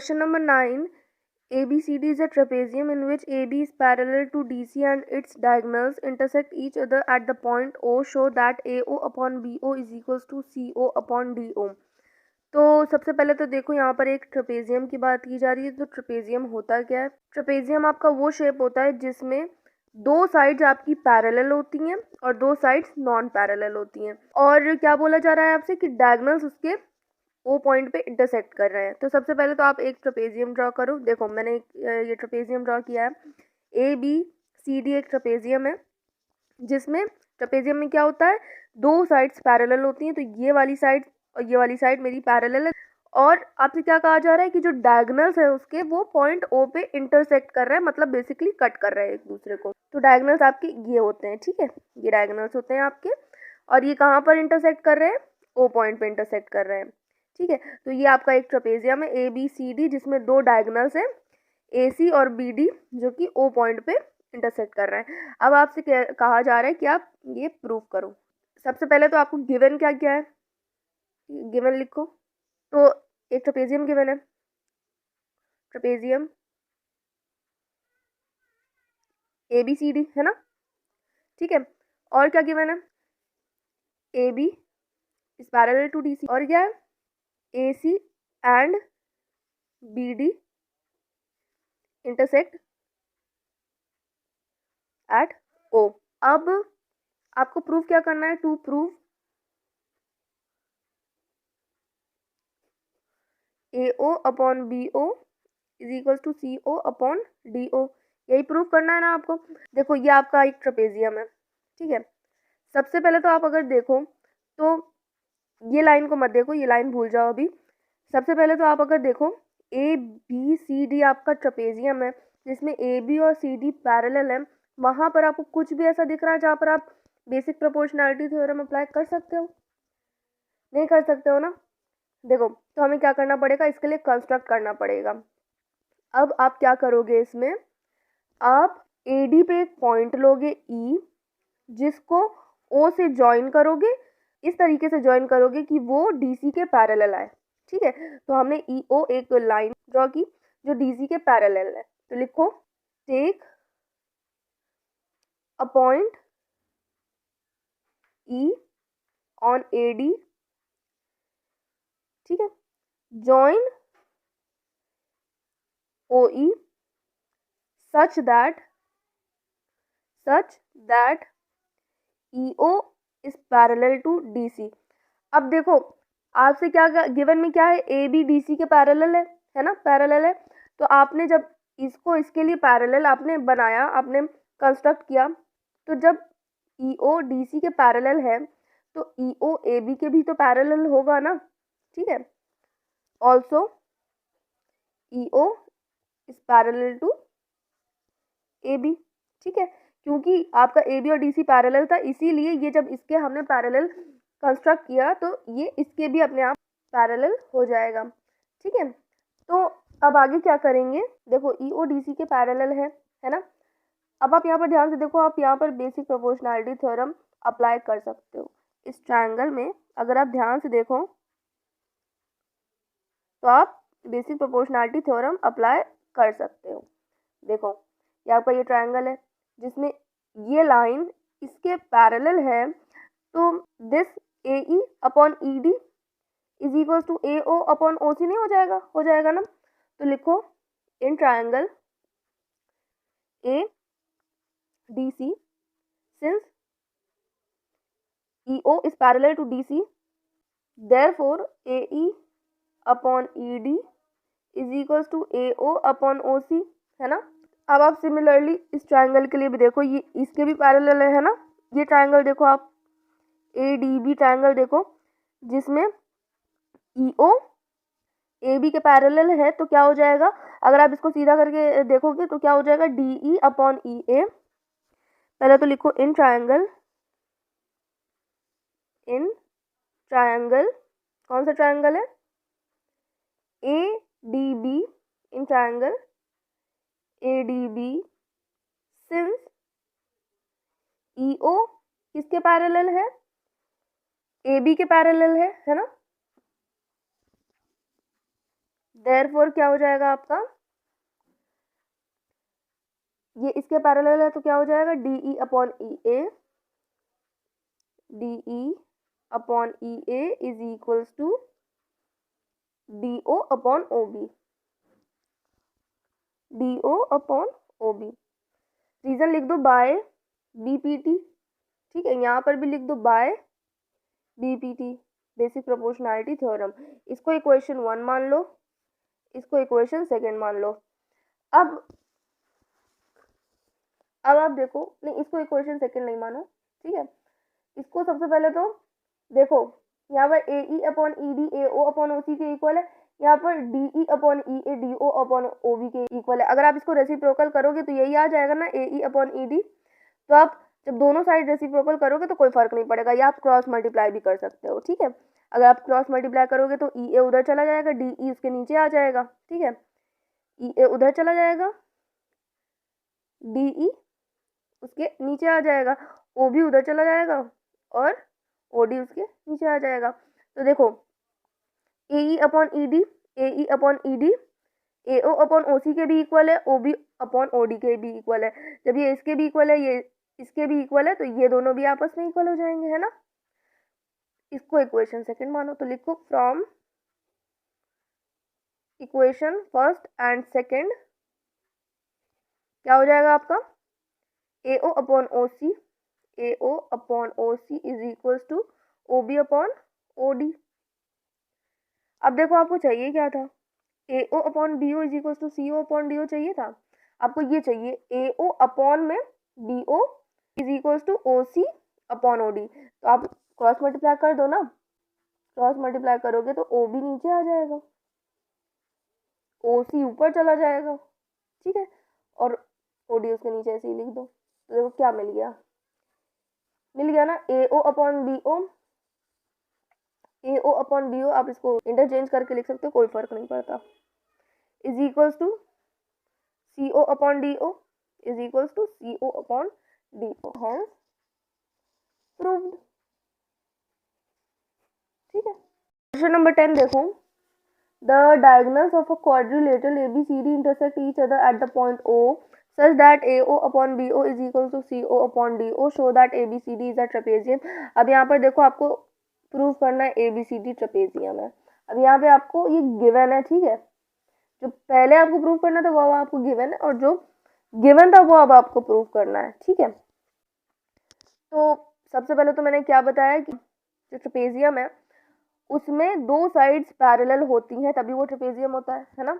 Question number 9. ABCD is a trapezium in which AB is parallel to DC and its diagonals intersect each other at the point O. Show that AO upon BO is equals to CO upon DO. तो सबसे पहले तो देखो यहाँ पर एक trapezium की बात की जा रही है। तो ट्रेपेजियम होता क्या है? ट्रेपेजियम आपका वो शेप होता है जिसमें दो साइड्स आपकी पैरेलल होती हैं और दो साइड्स नॉन पैरेलल होती हैं। और क्या बोला जा रहा है आपसे कि डायगोनल्स उसके ओ पॉइंट पे इंटरसेक्ट कर रहे हैं। तो सबसे पहले तो आप एक ट्रेपेजियम ड्रॉ करो। देखो मैंने ये ट्रेपेजियम ड्रॉ किया है। ABCD एक ट्रेपेजियम है जिसमें ट्रेपेजियम में क्या होता है, दो साइड्स पैरेलल होती हैं। तो ये वाली साइड और ये वाली साइड मेरी पैरेलल है और आपसे क्या कहा जा रहा है कि जो डायगोनल्स है उसके वो पॉइंट O पे इंटरसेक्ट कर रहे हैं, मतलब बेसिकली कट कर रहे हैं एक दूसरे को। तो डायगोनल्स आपके ये होते हैं, ठीक है, ये डायगोनल्स होते हैं आपके। और ये कहाँ पर इंटरसेक्ट कर रहे हैं? O पॉइंट पे इंटरसेक्ट कर रहे हैं, ठीक है। तो ये आपका एक ट्रेपेजियम है ABCD जिसमें दो डायगोनल्स हैं AC और BD जो कि O पॉइंट पे इंटरसेक्ट कर रहे हैं। अब आपसे कहा जा रहा है कि आप ये प्रूव करो। सबसे पहले तो आपको गिवन क्या क्या है, गिवन लिखो। तो एक ट्रेपेजियम गिवन है, ट्रेपेजियम ABCD है ना, ठीक है। और क्या गिवन है? AB is parallel to DC। और क्या है? AC and BD intersect at O। अब आपको प्रूफ क्या करना है? To prove AO upon BO is equal to CO upon DO। यही प्रूफ करना है ना आपको। देखो ये आपका एक ट्रेपेजियम है, ठीक है। सबसे पहले तो आप अगर देखो तो ये लाइन को मत देखो, ये लाइन भूल जाओ अभी। सबसे पहले तो आप अगर देखो ABCD आपका ट्रेपेजियम है जिसमें AB और CD पैरेलल है। वहाँ पर आपको कुछ भी ऐसा दिख रहा है जहाँ पर आप बेसिक प्रोपोर्शनैलिटी थ्योरम अप्लाई कर सकते हो? नहीं कर सकते हो ना। देखो तो हमें क्या करना पड़ेगा, इसके लिए कंस्ट्रक्ट करना पड़ेगा। अब आप क्या करोगे इसमें, आप AD पे एक पॉइंट लोगे E जिसको O से ज्वाइन करोगे, इस तरीके से ज्वाइन करोगे कि वो DC के पैरेलल आए, ठीक है। तो हमने EO एक लाइन ड्रॉ की जो DC के पैरेलल है। तो लिखो take a point E on AD, ठीक है, join OE such that EO is parallel to DC। अब देखो आपसे क्या गिवन में क्या है, AB DC के पैरेलल है ना, पैरेलल है। तो आपने जब इसको इसके लिए पैरेलल आपने बनाया, आपने कंस्ट्रक्ट किया, तो जब EO DC के पैरेलल है तो EO AB के भी तो पैरेलल होगा ना, ठीक है। Also EO is parallel to AB, ठीक है। क्योंकि आपका AB और DC पैरेलल था, इसीलिए ये जब इसके हमने पैरेलल कंस्ट्रक्ट किया तो ये इसके भी अपने आप पैरेलल हो जाएगा, ठीक है। तो अब आगे क्या करेंगे, देखो EO DC के पैरेलल है ना। अब आप यहाँ पर ध्यान से देखो, आप यहाँ पर बेसिक प्रोपोर्शनैलिटी थ्योरम अप्लाई कर सकते हो। इस ट्रायंगल में अगर आप ध्यान से देखो तो आप बेसिक प्रोपोर्शनैलिटी थ्योरम अप्लाई कर सकते हो। देखो ये आपका ये ट्रायंगल है जिसमें ये लाइन इसके पैरेलल है, तो this AE upon ED is equal to AO upon OC नहीं हो जाएगा? हो जाएगा ना। तो लिखो in triangle ADC since EO is parallel to DC, therefore AE upon ED is equal to AO upon OC, है ना। अब आप सिमिलरली इस ट्रायंगल के लिए भी देखो, ये इसके भी पैरेलल है ना। ये ट्रायंगल देखो आप, ADB ट्रायंगल देखो जिसमें EO AB के पैरेलल है। तो क्या हो जाएगा, अगर आप इसको सीधा करके देखोगे तो क्या हो जाएगा, DE अपॉन EA। पहले तो लिखो इन ट्रायंगल कौन सा ट्रायंगल है, ADB in triangle ADB since EO किसके पैरेलल है, AB के पैरेलल है ना। देयरफॉर क्या हो जाएगा आपका, ये इसके पैरेलल है तो क्या हो जाएगा, D E upon E A, D E upon E A is equals to D O upon O B, D O upon O B. Reason लिख दो बाय बी पी टी, ठीक है, यहाँ पर भी लिख दो by B P T, basic proportionality theorem. इसको इक्वेशन 1 मान लो, इसको इक्वेशन 2 मान लो। अब आप देखो, नहीं इसको इक्वेशन 2 नहीं मानो, ठीक है, इसको सबसे पहले तो देखो, यहाँ पर A E upon E D A O upon O C के इक्वल है, यहाँ पर D E upon E A D O upon O B के इक्वल है। अगर आप इसको रेसिप्रोकल करोगे तो यही आ जाएगा ना, A E upon E D. तो आप जब दोनों साइड रेसिप्रोकल करोगे तो कोई फर्क नहीं पड़ेगा, या आप क्रॉस मल्टीप्लाई भी कर सकते हो, ठीक है। अगर आप क्रॉस मल्टीप्लाई करोगे तो ई ए उधर चला जाएगा, डी ई उसके नीचे आ जाएगा, ठीक है, ई ए उधर चला जाएगा, डी ई उसके नीचे आ जाएगा, ओ भी उधर चला जाएगा और ओ डी उसके नीचे आ जाएगा। तो देखो A E upon E D, A E upon E D A O upon O C के भी इक्वल है, O B upon O D के भी इक्वल है। जब ये इसके भी इक्वल है, ये इसके भी इक्वल है, तो ये दोनों भी आपस में इक्वल हो जाएंगे, है ना। इसको इक्वेशन 2 मानो, तो लिखो फ्रॉम इक्वेशन 1 एंड 2 क्या हो जाएगा आपका, A O upon O C, A O upon O C is equals to O B upon O D. अब देखो आपको चाहिए क्या था, A O upon B O is equals to C O upon D O चाहिए था, आपको ये चाहिए ए ओ अपॉन में D O is equals to O C upon O D. तो आप क्रॉस मल्टीप्लाई कर दो ना, क्रॉस मल्टीप्लाई करोगे तो ओ बी नीचे आ जाएगा, ओ सी ऊपर चला जाएगा, ठीक है, और ओ डी उसके नीचे ऐसे ही लिख दो। तो देखो क्या मिल गया, ना A O upon B O, A O upon B ओ, आप इसको इंटरचेंज करके लिख सकते हो, कोई फर्क नहीं पड़ता, is equals to C O upon D O is equals to C O upon D O, hence proved, ठीक है। क्वेश्चन नंबर 10 देखो, the diagonals of a quadrilateral ABCD intersect each other at the point O such that AO upon BO is equal to CO upon DO, show that ABCD is a trapezium। अब यहाँ पर देखो आपको prove करना है ABCD trapezium है। अब यहाँ पे आपको ये गिवन है, ठीक है, जो पहले आपको प्रूव करना था वो आपको गिवन है, और जो गिवन था वो अब आपको प्रूव करना है, ठीक है। तो सबसे पहले तो मैंने क्या बताया कि जो ट्रेपेजियम है उसमें दो साइड्स पैरेलल होती हैं तभी वो ट्रेपेजियम होता है ना।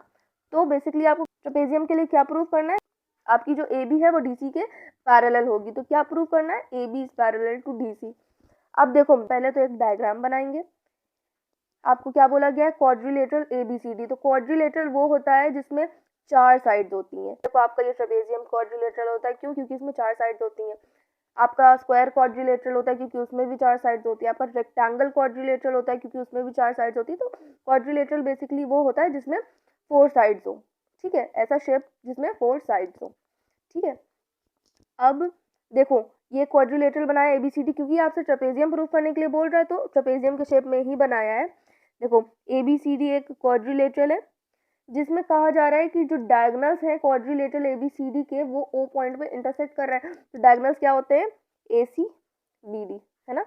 तो बेसिकली आपको ट्रेपेजियम के लिए क्या प्रूव करना है, आपकी जो ए बी है वो डी सी के पैरेलल होगी। तो क्या प्रूव करना है, A B is parallel to D C. अब देखो पहले तो एक डायग्राम बनाएंगे, आपको क्या बोला गया है, क्वाड्रिलेटरल ABCD। तो क्वाड्रिलेटरल वो होता है जिसमें 4 साइड्स होती हैं। देखो आपका ये ट्रेपेजियम क्वाड्रिलेटरल होता है, क्यों, क्योंकि इसमें 4 साइड्स होती हैं। आपका स्क्वायर क्वाड्रिलेटरल होता है क्योंकि उसमें भी 4 साइड्स होती है। आपका रेक्टेंगल क्वाड्रिलेटरल होता है क्योंकि उसमें भी 4 साइड्स होती है। तो क्वाड्रिलेटरल बेसिकली वो होता है जिसमें 4 साइड्स हो, ठीक है, ऐसा शेप जिसमें 4 साइड्स हो, ठीक है। अब देखो ये क्वाड्रिलेटरल बनाया ABCD क्योंकि आपसे ट्रेपेजियम प्रूफ करने के लिए बोल रहा है, तो ट्रेपेजियम के शेप में ही बनाया है। देखो ABCD एक क्वाड्रिलेटरल है जिसमें कहा जा रहा है कि जो डायगोनल्स हैं क्वाड्रिलेटरल ABCD के वो O पॉइंट पे इंटरसेक्ट कर रहे हैं। तो डायगोनल्स क्या होते हैं, AC BD, है ना,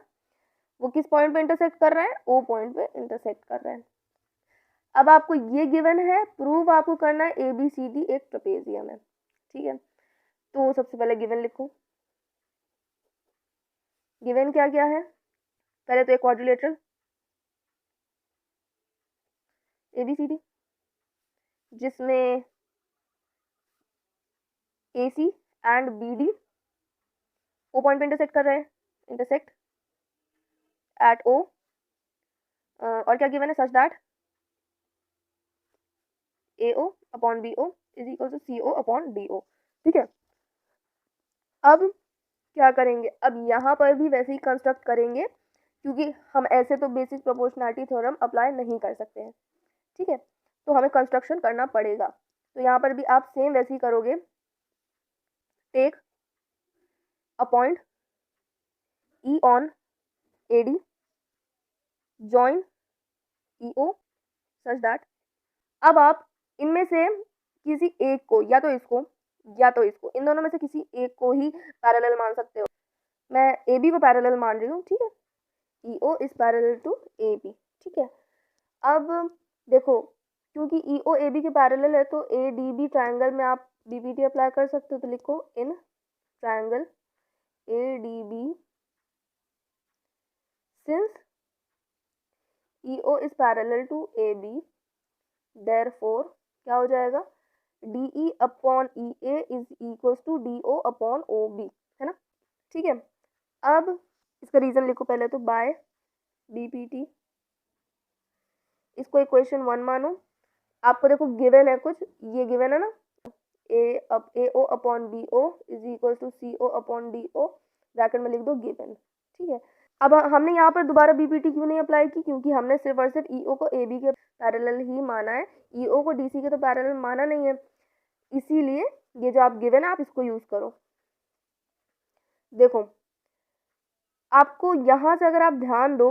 वो किस पॉइंट पे इंटरसेक्ट कर रहे हैं, O पॉइंट पे इंटरसेक्ट कर रहे हैं। अब आपको ये गिवन है, प्रूव आपको करना है ABCD एक ट्रेपेजियम है, ठीक है। तो सबसे पहले गिवन लिखो, गिवन क्या क्या है, पहले तो एक क्वाड्रिलेटरल ABCD जिसमें AC and BD O point पे इंटरसेक्ट कर रहे हैं, इंटरसेक्ट एट O, और क्या गिवन है, such that AO upon BO is equal to CO upon DO, ठीक है। अब क्या करेंगे, अब यहाँ पर भी वैसे ही कंस्ट्रक्ट करेंगे क्योंकि हम ऐसे तो बेसिक प्रोपोर्शनैलिटी थ्योरम अप्लाई नहीं कर सकते हैं, ठीक है, तो हमें कंस्ट्रक्शन करना पड़ेगा। तो यहाँ पर भी आप सेम वैसे ही करोगे, take a point E on AD, join EO such that अब आप इनमें से किसी एक को, या तो इसको या तो इसको, इन दोनों में से किसी एक को ही पैरेलल मान सकते हो। मैं ए बी को पैरेलल मान रही हूँ, ठीक है, E O is parallel to A B, ठीक है। अब देखो, क्योंकि ई ओ ए बी के पैरेलल है तो ए डी बी ट्राइंगल में आप बीपीटी अप्लाई कर सकते हो। तो लिखो in triangle A D B since E O is parallel to A B, therefore क्या हो जाएगा, D E upon E A is equals to D O upon O B, है ना, ठीक है। अब इसका रीजन लिखो पहले तो, बाय बीपीटी, इसको इक्वेशन 1 मानो। आपको देखो गिवन है कुछ, ये गिवन है ना, A O upon B O is equal to C O upon D O, bracket में लिख दो गिवन, ठीक है। अब हमने यहाँ पर दोबारा बीपीटी क्यों नहीं अप्लाई की, क्योंकि हमने सिर्फ और सिर्फ ई ओ को ए बी के पैरेलल ही माना है, ई ओ को डी सी के तो पैरेलल माना नहीं है, इसीलिए ये जो आप गिवन है आप इसको यूज करो। देखो आपको यहाँ से अगर आप ध्यान दो,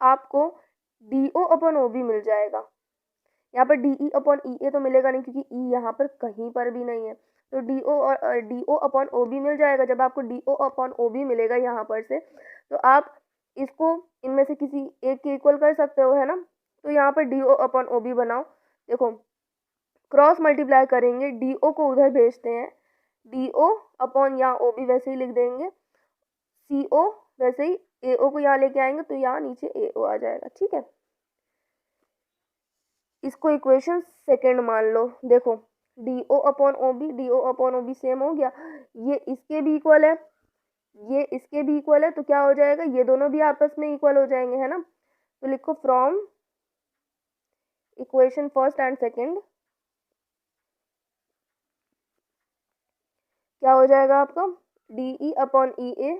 आपको D O upon O B मिल जाएगा, यहाँ पर डी ई अपॉन ई ए तो मिलेगा नहीं, क्योंकि ई यहाँ पर कहीं पर भी नहीं है, तो डी ओ और D O upon O B मिल जाएगा। जब आपको D O upon O B मिलेगा यहाँ पर से, तो आप इसको इनमें से किसी एक के इक्वल कर सकते हो, है ना। तो यहाँ पर D O upon O B बनाओ, देखो क्रॉस मल्टीप्लाई करेंगे, डी ओ को उधर भेजते हैं, डी ओ अपॉन यहाँ ओ बी वैसे ही लिख देंगे, सी ओ वैसे ही ए ओ को यहाँ लेके आएंगे, तो यहाँ नीचे ए ओ आ जाएगा, ठीक है। इसको इक्वेशन सेकंड मान लो, देखो D O upon O B, D O upon O B same हो गया, ये इसके भी इक्वल है, ये इसके भी इक्वल है, तो क्या हो जाएगा, ये दोनों भी आपस में इक्वल हो जाएंगे, है ना। तो लिखो from equation first and second क्या हो जाएगा आपका, D E upon E A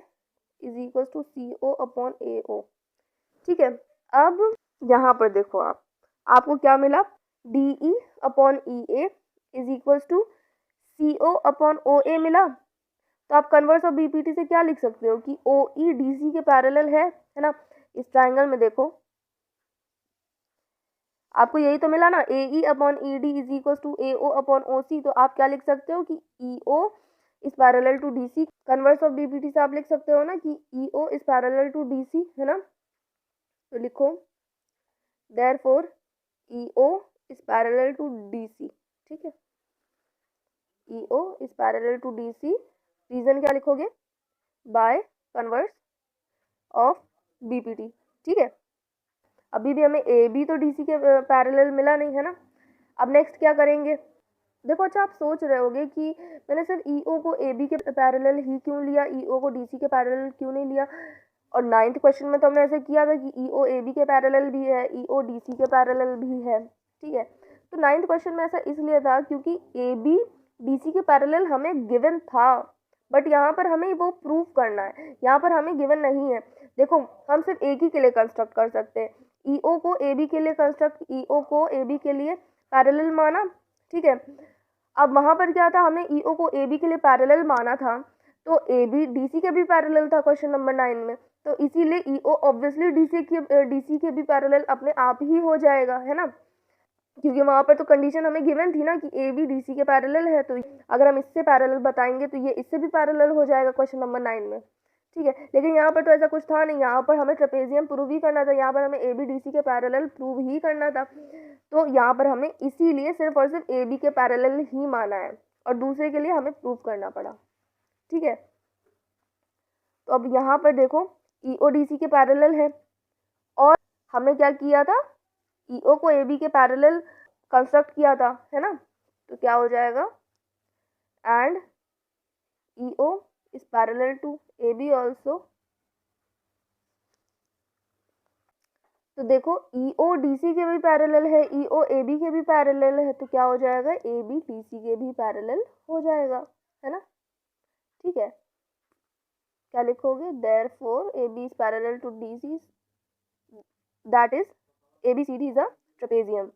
is equal to C O upon A O, ठीक है। अब यहाँ पर देखो आपको क्या मिला, D E upon E A is equal to C O upon O A मिला। तो आप कन्वर्स ऑफ बीपीटी से क्या लिख सकते हो कि ओ ई डी सी के पैरेलल है ना। इस ट्राइंगल में देखो आपको यही तो मिला ना, A E upon E D is equal to A O upon O C. तो आप क्या लिख सकते हो कि E O is parallel to D C. Converse of BPT से आप लिख सकते हो ना कि E O is parallel to D C, है ना। तो लिखो therefore E O is parallel to D C, ठीक है, E O is parallel to D C. Reason क्या लिखोगे, बाय कन्वर्स ऑफ बीपीटी, ठीक है। अभी भी हमें ए बी तो डी सी के पैरेलल मिला नहीं, है ना। अब नेक्स्ट क्या करेंगे, देखो अच्छा आप सोच रहे होगे कि मैंने सिर्फ ई ओ को ए बी के पैरेलल ही क्यों लिया, ई ओ को डी सी के पैरेलल क्यों नहीं लिया। और 9th क्वेश्चन में तो हमने ऐसे किया था कि ई ओ ए बी के पैरेलल भी है, ई ओ डी सी के पैरेलल भी है, ठीक है। तो 9th क्वेश्चन में ऐसा इसलिए था क्योंकि ए बी डी सी के पैरेलल हमें गिवन था, बट यहाँ पर हमें वो प्रूव करना है, यहाँ पर हमें गिवन नहीं है। देखो हम सिर्फ एक ही के लिए कंस्ट्रक्ट कर सकते हैं, ई ओ को ए बी के लिए कंस्ट्रक्ट, ई ओ को ए बी के लिए पैरेलल माना, ठीक है। अब वहाँ पर क्या था, हमने ई ओ को ए बी के लिए पैरेलल माना था, तो ए बी डी सी के भी पैरेलल था क्वेश्चन नंबर 9 में, तो इसीलिए ई ओ ऑब्वियसली डी सी के भी पैरेलल अपने आप ही हो जाएगा, है ना, क्योंकि वहाँ पर तो कंडीशन हमें गिवन थी ना कि ए बी डी सी के पैरेलल है। तो अगर हम इससे पैरेलल बताएंगे तो ये इससे भी पैरेलल हो जाएगा क्वेश्चन नंबर 9 में, ठीक है। लेकिन यहाँ पर तो ऐसा कुछ था नहीं, यहाँ पर हमें ट्रेपेजियम प्रूव ही करना था, यहाँ पर हमें ए बी डी सी के पैरेलल प्रूव ही करना था। तो यहाँ पर हमें इसीलिए सिर्फ और सिर्फ ए बी के पैरेलल ही माना है, और दूसरे के लिए हमें प्रूव करना पड़ा, ठीक है। तो अब यहाँ पर देखो ई ओ डी सी के पैरेलल है, और हमने क्या किया था, ई ओ को ए बी के पैरेलल कंस्ट्रक्ट किया था, है ना। तो क्या हो जाएगा, and E O is parallel to A B also. तो देखो ई ओ डी सी के भी पैरेलल है, ई ओ ए बी के भी पैरेलल है, तो क्या हो जाएगा, ए बी डी सी के भी पैरेलल हो जाएगा, है ना, ठीक है। क्या लिखोगे, therefore A B is parallel to D C, that is ABCD is a trapezium.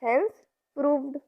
Hence proved.